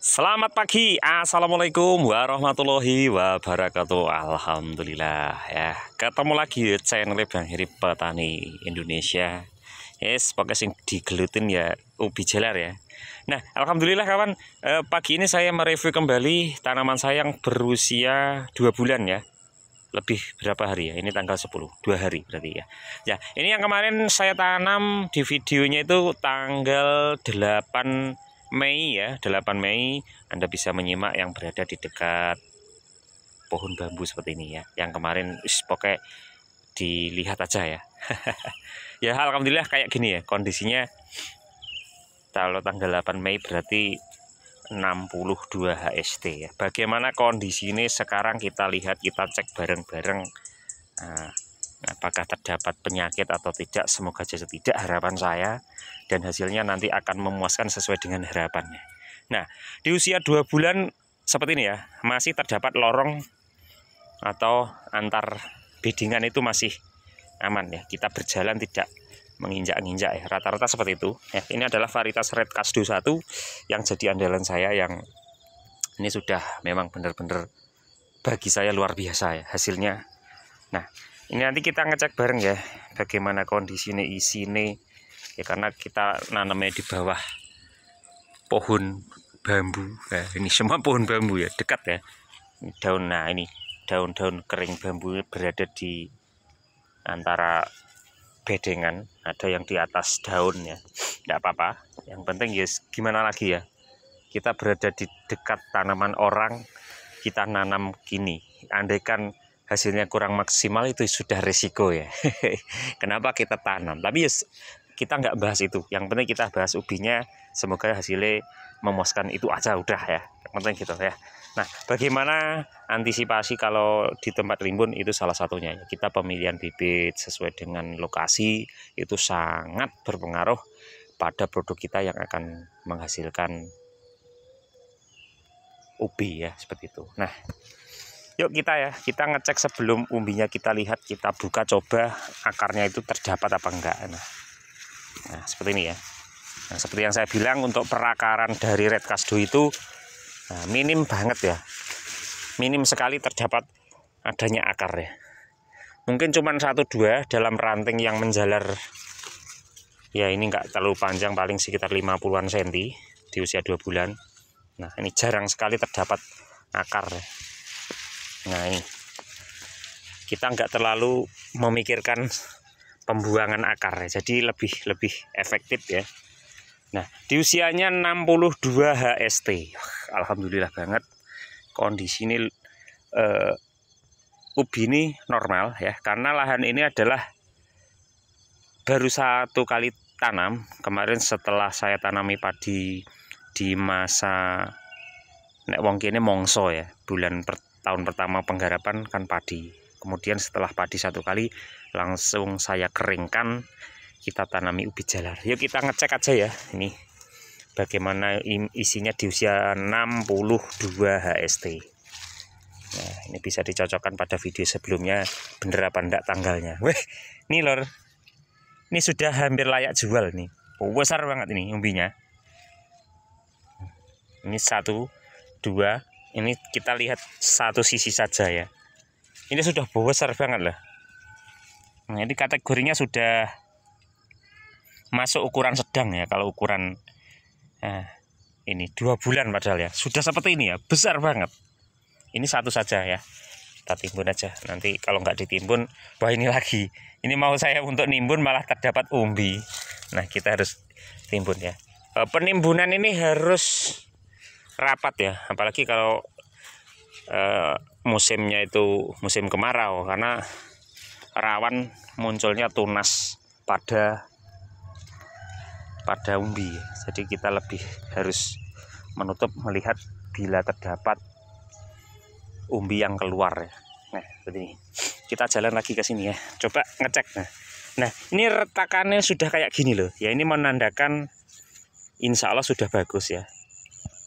Selamat pagi, assalamualaikum warahmatullahi wabarakatuh. Alhamdulillah ya, ketemu lagi di channel Bang Heri Petani Indonesia. Yes, pakai sing digelutin ya ubi jalar ya. Nah, alhamdulillah kawan, pagi ini saya mereview kembali tanaman saya yang berusia 2 bulan ya. Lebih berapa hari ya? Ini tanggal 10, 2 hari berarti ya. Ya, ini yang kemarin saya tanam di videonya itu tanggal 8 Mei ya, 8 Mei. Anda bisa menyimak yang berada di dekat pohon bambu seperti ini ya. Yang kemarin pokoknya dilihat aja ya. Ya alhamdulillah kayak gini ya kondisinya. Kalau tanggal 8 Mei berarti 62 HST ya. Bagaimana kondisi ini sekarang kita lihat, kita cek bareng-bareng. Apakah terdapat penyakit atau tidak, semoga saja tidak, harapan saya, dan hasilnya nanti akan memuaskan sesuai dengan harapannya. Nah, di usia 2 bulan seperti ini ya, masih terdapat lorong atau antar bedingan itu masih aman ya, kita berjalan tidak menginjak-injak ya, rata-rata seperti itu ya. Ini adalah varietas Red Kasdo 1 yang jadi andalan saya, yang ini sudah memang benar-benar bagi saya luar biasa ya hasilnya. Nah, ini nanti kita ngecek bareng ya bagaimana kondisinya, isinya ya, karena kita nanamnya di bawah pohon bambu ya. Ini semua pohon bambu ya, dekat ya. Ini daun, nah ini daun-daun kering bambu berada di antara bedengan, ada yang di atas daun ya, tidak apa-apa. Yang penting ya gimana lagi ya, kita berada di dekat tanaman orang, kita nanam gini, andaikan hasilnya kurang maksimal itu sudah risiko ya. Kenapa kita tanam? Tapi yes, kita nggak bahas itu. Yang penting kita bahas ubinya. Semoga hasilnya memuaskan, itu aja udah ya. Yang penting gitu ya. Nah, bagaimana antisipasi kalau di tempat rimbun, itu salah satunya. Kita pemilihan bibit sesuai dengan lokasi itu sangat berpengaruh pada produk kita yang akan menghasilkan ubi ya, seperti itu. Nah, yuk kita ngecek sebelum umbinya kita lihat, kita buka coba akarnya itu terdapat apa enggak. Nah seperti ini ya. Nah, seperti yang saya bilang, untuk perakaran dari Red Kasdo itu minim banget ya, minim sekali terdapat adanya akar ya. Mungkin cuma 1-2 dalam ranting yang menjalar ya, ini enggak terlalu panjang, paling sekitar 50-an cm di usia 2 bulan. Nah ini jarang sekali terdapat akar ya. Nah ini kita nggak terlalu memikirkan pembuangan akar ya, jadi lebih efektif ya. Nah di usianya 62 HST, alhamdulillah banget kondisi ini. Ubi ini normal ya, karena lahan ini adalah baru 1 kali tanam kemarin setelah saya tanami padi di masa nek wong kene mongso ya, tahun pertama penggarapan kan padi. Kemudian setelah padi 1 kali langsung saya keringkan, kita tanami ubi jalar. Yuk kita ngecek aja ya ini bagaimana isinya di usia 62 HST. Nah ini bisa dicocokkan pada video sebelumnya, bener apa enggak tanggalnya. Weh, ini lor, ini sudah hampir layak jual nih. Oh, besar banget ini umbinya. Ini 1, 2, ini kita lihat satu sisi saja ya. Ini sudah besar banget lah. Nah ini kategorinya sudah masuk ukuran sedang ya. Kalau ukuran ini 2 bulan padahal ya, sudah seperti ini ya, besar banget. Ini satu saja ya, kita timbun aja. Nanti kalau nggak ditimbun, wah ini lagi. Ini mau saya untuk nimbun malah terdapat umbi. Nah kita harus timbun ya. Penimbunan ini harus rapat ya, apalagi kalau musimnya itu musim kemarau, karena rawan munculnya tunas pada umbi. Jadi kita lebih harus menutup, melihat bila terdapat umbi yang keluar ya. Nah seperti ini, kita jalan lagi ke sini ya, coba ngecek. Nah ini retakannya sudah kayak gini loh ya, ini menandakan insya Allah sudah bagus ya.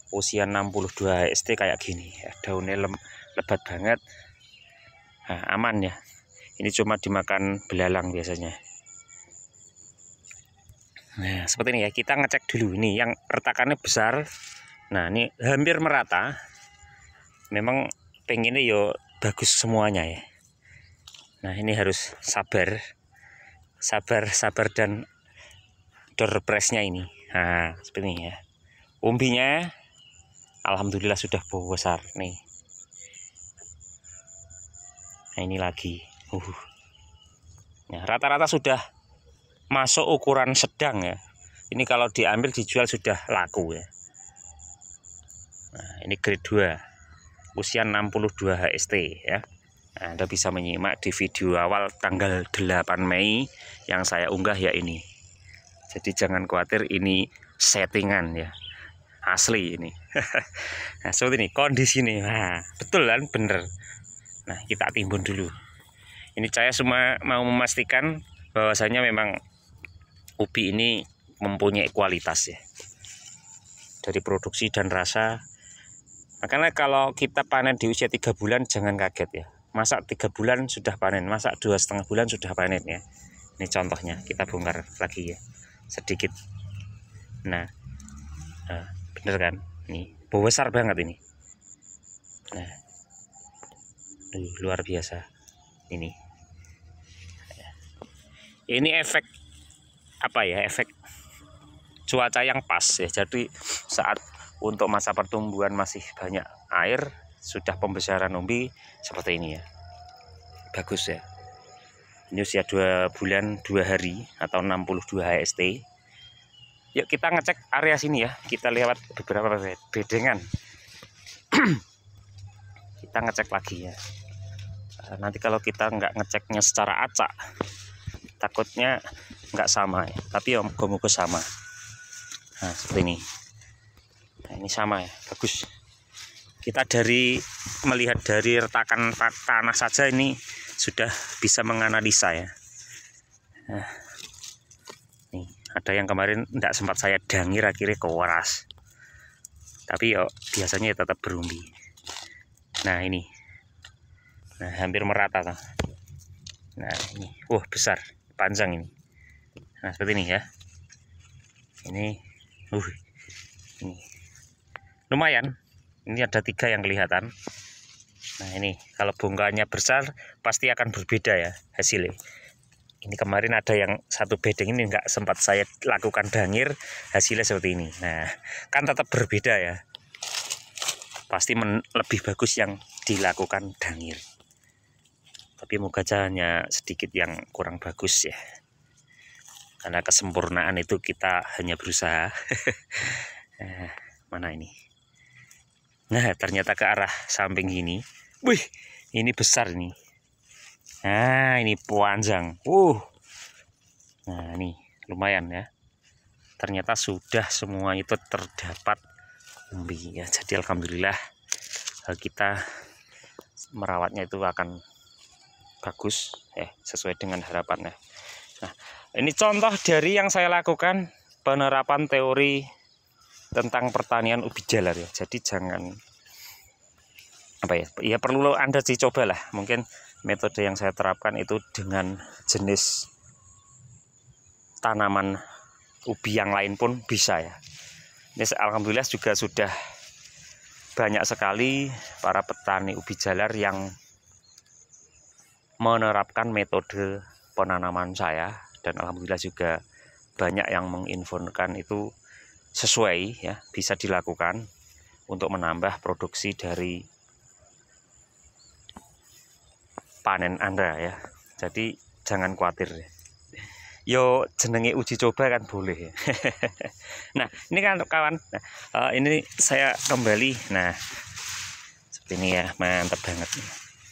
Usia 62 HST kayak gini ya, daunnya lebat banget. Nah, aman ya, ini cuma dimakan belalang biasanya. Nah seperti ini ya, kita ngecek dulu. Ini yang retakannya besar, Nah ini hampir merata. Memang pengennya yo bagus semuanya ya. Nah ini harus sabar dan door pressnya ini. Nah seperti ini ya. Umbinya alhamdulillah sudah besar nih. Nah ini lagi. Nah, rata-rata sudah masuk ukuran sedang ya. Ini kalau diambil dijual sudah laku ya. Nah, ini grade 2 usia 62 HST ya. Nah, Anda bisa menyimak di video awal tanggal 8 Mei yang saya unggah ya ini. Jadi jangan khawatir ini settingan ya. Asli ini. Nah, seperti ini kondisi ini. Nah, betul kan, bener. Nah, kita timbun dulu. Ini saya cuma mau memastikan bahwasanya memang ubi ini mempunyai kualitas ya. Dari produksi dan rasa. Makanya kalau kita panen di usia 3 bulan jangan kaget ya. Masa 3 bulan sudah panen, masa 2,5 bulan sudah panen ya. Ini contohnya, kita bongkar lagi ya. Sedikit. Nah bener kan? Ini besar banget ini. Nah, luar biasa ini. Ini efek apa ya? Efek cuaca yang pas ya. Jadi saat untuk masa pertumbuhan masih banyak air, sudah pembesaran umbi seperti ini ya. Bagus ya. Ini usia 2 bulan 2 hari atau 62 HST. Yuk kita ngecek area sini ya. Kita lewat beberapa bedengan. Kita ngecek lagi ya. Nanti kalau kita nggak ngeceknya secara acak, takutnya nggak sama ya. Tapi ya moga-moga sama. Nah seperti ini. Nah, ini sama ya, bagus. Kita melihat dari retakan tanah saja ini sudah bisa menganalisa ya. Nah, nih ada yang kemarin tidak sempat saya dangir, akhirnya kewaras. Tapi yo biasanya ya tetap berumbi. Nah ini, nah hampir merata tuh. Nah ini, besar, panjang ini. Nah seperti ini ya. Ini, ini lumayan. Ini ada 3 yang kelihatan. Nah ini kalau bongkahannya besar pasti akan berbeda ya hasilnya. Ini kemarin ada yang satu bedeng ini nggak sempat saya lakukan dangir, hasilnya seperti ini. Nah kan tetap berbeda ya. Pasti lebih bagus yang dilakukan dangir. Tapi moga aja hanya sedikit yang kurang bagus ya. Karena kesempurnaan itu kita hanya berusaha. Mana ini? Nah ternyata ke arah samping ini. Wih ini besar ini. Nah ini panjang. Nah ini lumayan ya. Ternyata sudah semua itu terdapat umbi ya. Jadi alhamdulillah kita merawatnya itu akan bagus sesuai dengan harapannya. Nah ini contoh dari yang saya lakukan penerapan teori tentang pertanian ubi jalar ya. Jadi jangan ya perlu Anda dicoba lah. Mungkin metode yang saya terapkan itu dengan jenis tanaman ubi yang lain pun bisa ya. Ini alhamdulillah juga sudah banyak sekali para petani ubi jalar yang menerapkan metode penanaman saya, dan alhamdulillah juga banyak yang menginfokan itu sesuai ya, bisa dilakukan untuk menambah produksi dari panen Anda ya. Jadi jangan khawatir. Yo jenenge uji coba kan boleh ya. Nah ini kan kawan, ini saya kembali. Nah seperti ini ya, mantap banget.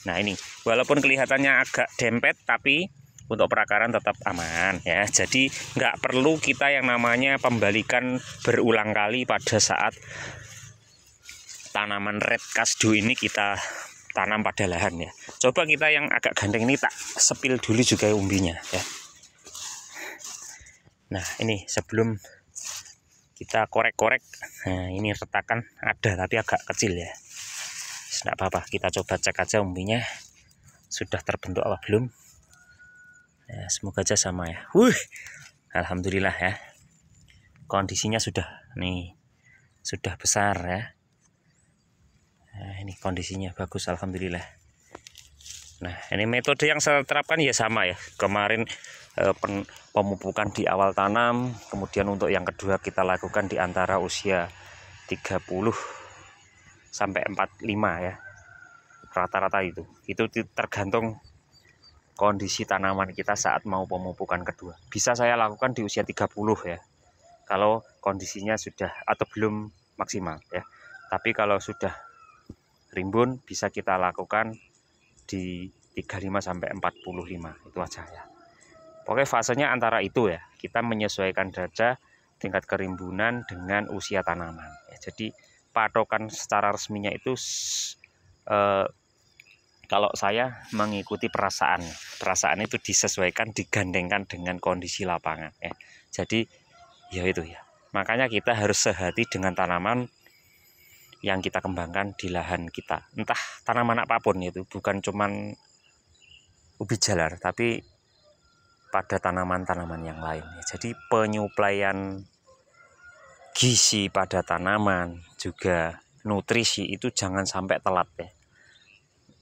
Nah ini walaupun kelihatannya agak dempet, tapi untuk perakaran tetap aman ya. Jadi nggak perlu kita yang namanya pembalikan berulang kali pada saat tanaman red kasdu ini kita tanam pada lahan ya. Coba kita yang agak gandeng ini tak sepil dulu juga umbinya ya. Nah ini sebelum kita korek-korek, nah ini retakan ada tapi agak kecil ya. Tidak apa-apa, kita coba cek aja umbinya sudah terbentuk apa belum. Ya, semoga aja sama ya. Alhamdulillah ya. Kondisinya sudah nih sudah besar ya. Nah, ini kondisinya bagus, alhamdulillah. Nah, ini metode yang saya terapkan ya sama ya. Kemarin pemupukan di awal tanam, kemudian untuk yang kedua kita lakukan di antara usia 30 sampai 45 ya. Rata-rata itu tergantung kondisi tanaman kita saat mau pemupukan kedua. Bisa saya lakukan di usia 30 ya, kalau kondisinya sudah atau belum maksimal ya. Tapi kalau sudah rimbun bisa kita lakukan di 35 sampai 45, itu aja ya. Pokoknya fasenya antara itu ya. Kita menyesuaikan saja tingkat kerimbunan dengan usia tanaman ya. Jadi patokan secara resminya itu kalau saya mengikuti perasaan itu disesuaikan, digandengkan dengan kondisi lapangan ya. Jadi ya itu ya. Makanya kita harus sehati dengan tanaman yang kita kembangkan di lahan kita. Entah tanaman apapun itu, bukan cuman ubi jalar, tapi pada tanaman-tanaman yang lain. Jadi penyuplaian gizi pada tanaman juga nutrisi itu jangan sampai telat ya.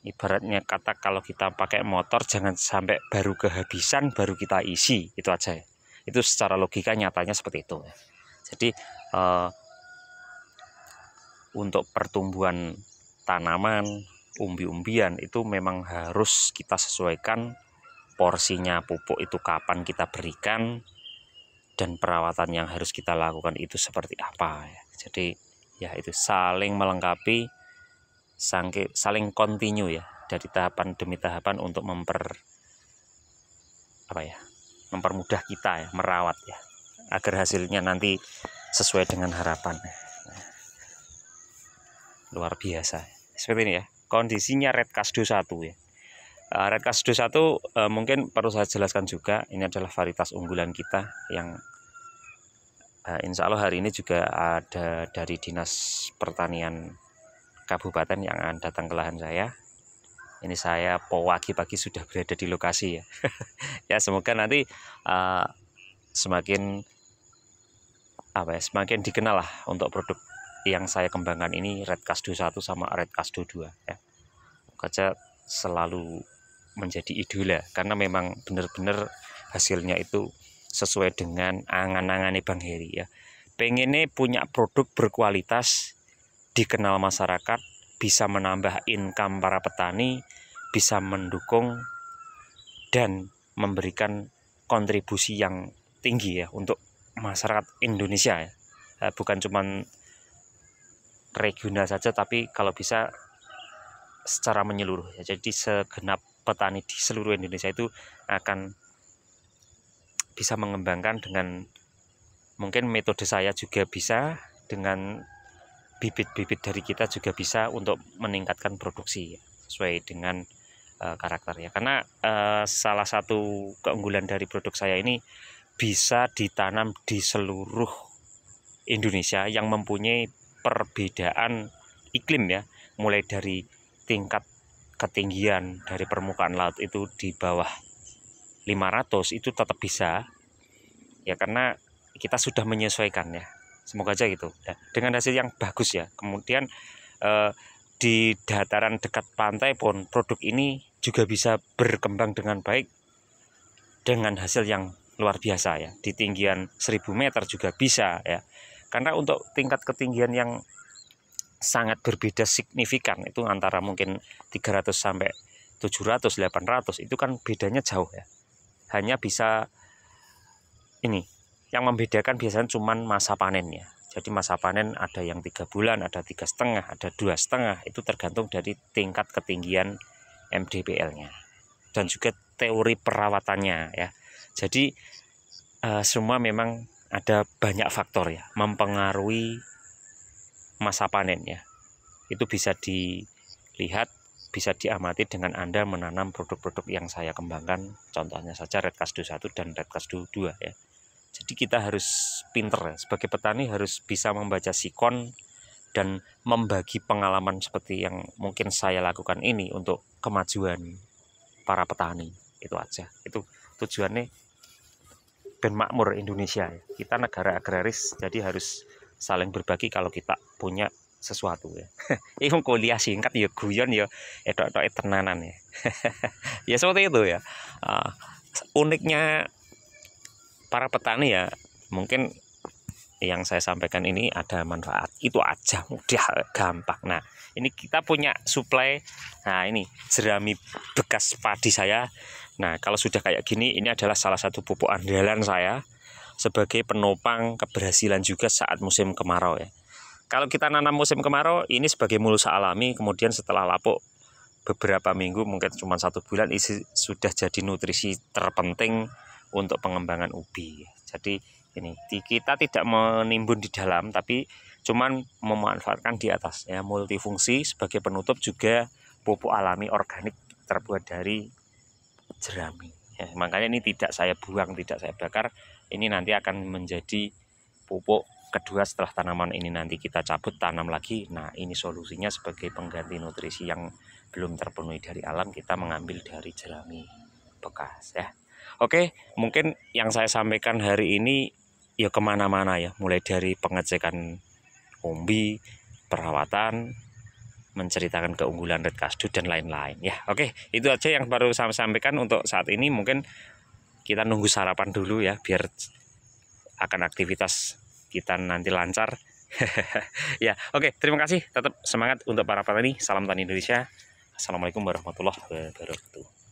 Ibaratnya kata kalau kita pakai motor jangan sampai baru kehabisan baru kita isi, itu aja ya. Itu secara logika nyatanya seperti itu ya. Jadi untuk pertumbuhan tanaman, umbi-umbian itu memang harus kita sesuaikan porsinya pupuk itu kapan kita berikan dan perawatan yang harus kita lakukan itu seperti apa ya. Jadi ya itu saling melengkapi, saling kontinu ya, dari tahapan demi tahapan untuk mempermudah kita ya merawat ya, agar hasilnya nanti sesuai dengan harapan. Luar biasa seperti ini ya kondisinya Red Kasdo 1 ya. Red Kasdo 1 mungkin perlu saya jelaskan juga, ini adalah varietas unggulan kita yang insya Allah hari ini juga ada dari Dinas Pertanian Kabupaten yang akan datang ke lahan saya. Ini saya pagi-pagi sudah berada di lokasi ya. Ya semoga nanti semakin dikenal lah untuk produk yang saya kembangkan ini, Red Kasdo 1 sama Red Kasdo 2 ya. Kaca selalu menjadi idola karena memang benar-benar hasilnya itu sesuai dengan angan-angan Bang Heri ya. Pengennya punya produk berkualitas, dikenal masyarakat, bisa menambah income para petani, bisa mendukung dan memberikan kontribusi yang tinggi ya untuk masyarakat Indonesia ya. Bukan cuman regional saja, tapi kalau bisa secara menyeluruh ya. Jadi segenap petani di seluruh Indonesia itu akan bisa mengembangkan dengan mungkin metode saya juga bisa, dengan bibit-bibit dari kita juga bisa untuk meningkatkan produksi ya, sesuai dengan karakternya. Karena salah satu keunggulan dari produk saya ini bisa ditanam di seluruh Indonesia yang mempunyai perbedaan iklim ya, mulai dari tingkat ketinggian dari permukaan laut itu di bawah 500 itu tetap bisa ya, karena kita sudah menyesuaikan ya. Semoga aja gitu ya, dengan hasil yang bagus ya. Kemudian di dataran dekat pantai pun produk ini juga bisa berkembang dengan baik dengan hasil yang luar biasa ya. Di tinggian 1000 meter juga bisa ya. Karena untuk tingkat ketinggian yang sangat berbeda signifikan itu antara mungkin 300 sampai 700, 800 itu kan bedanya jauh ya. Hanya bisa ini yang membedakan biasanya cuman masa panennya. Jadi masa panen ada yang 3 bulan, ada 3,5, ada 2,5, itu tergantung dari tingkat ketinggian MDPL-nya dan juga teori perawatannya ya. Jadi semua memang ada banyak faktor ya mempengaruhi masa panen ya. Itu bisa dilihat, bisa diamati dengan Anda menanam produk-produk yang saya kembangkan, contohnya saja Red Kasdo 1 dan Red Kasdo 2 ya. Jadi kita harus pinter ya, sebagai petani harus bisa membaca sikon dan membagi pengalaman seperti yang mungkin saya lakukan ini untuk kemajuan para petani. Itu aja, itu tujuannya ben makmur Indonesia ya. Kita negara agraris, jadi harus saling berbagi kalau kita punya sesuatu ya. Ini kuliah singkat ya guyon ya etok-etok tenanan ya. Ya seperti itu ya. Uniknya para petani ya, mungkin yang saya sampaikan ini ada manfaat, itu aja, mudah, gampang. Nah ini kita punya suplai, nah ini jerami bekas padi saya. Nah kalau sudah kayak gini, ini adalah salah satu pupuk andalan saya sebagai penopang keberhasilan juga saat musim kemarau ya. Kalau kita nanam musim kemarau ini sebagai mulsa alami, kemudian setelah lapuk beberapa minggu, mungkin cuma 1 bulan, isi sudah jadi nutrisi terpenting untuk pengembangan ubi. Jadi ini kita tidak menimbun di dalam, tapi cuman memanfaatkan di atas ya, multifungsi sebagai penutup juga pupuk alami organik terbuat dari jerami ya. Makanya ini tidak saya buang, tidak saya bakar, ini nanti akan menjadi pupuk kedua setelah tanaman ini nanti kita cabut, tanam lagi. Nah ini solusinya sebagai pengganti nutrisi yang belum terpenuhi dari alam, kita mengambil dari jerami bekas ya. Oke, mungkin yang saya sampaikan hari ini ya kemana-mana ya, mulai dari pengecekan umbi, perawatan, menceritakan keunggulan red kasdu dan lain-lain ya. Oke, itu aja yang baru saya sampaikan untuk saat ini. Mungkin kita nunggu sarapan dulu ya, biar akan aktivitas kita nanti lancar. Ya, oke, terima kasih. Tetap semangat untuk para petani. Salam tani Indonesia. Assalamualaikum warahmatullahi wabarakatuh.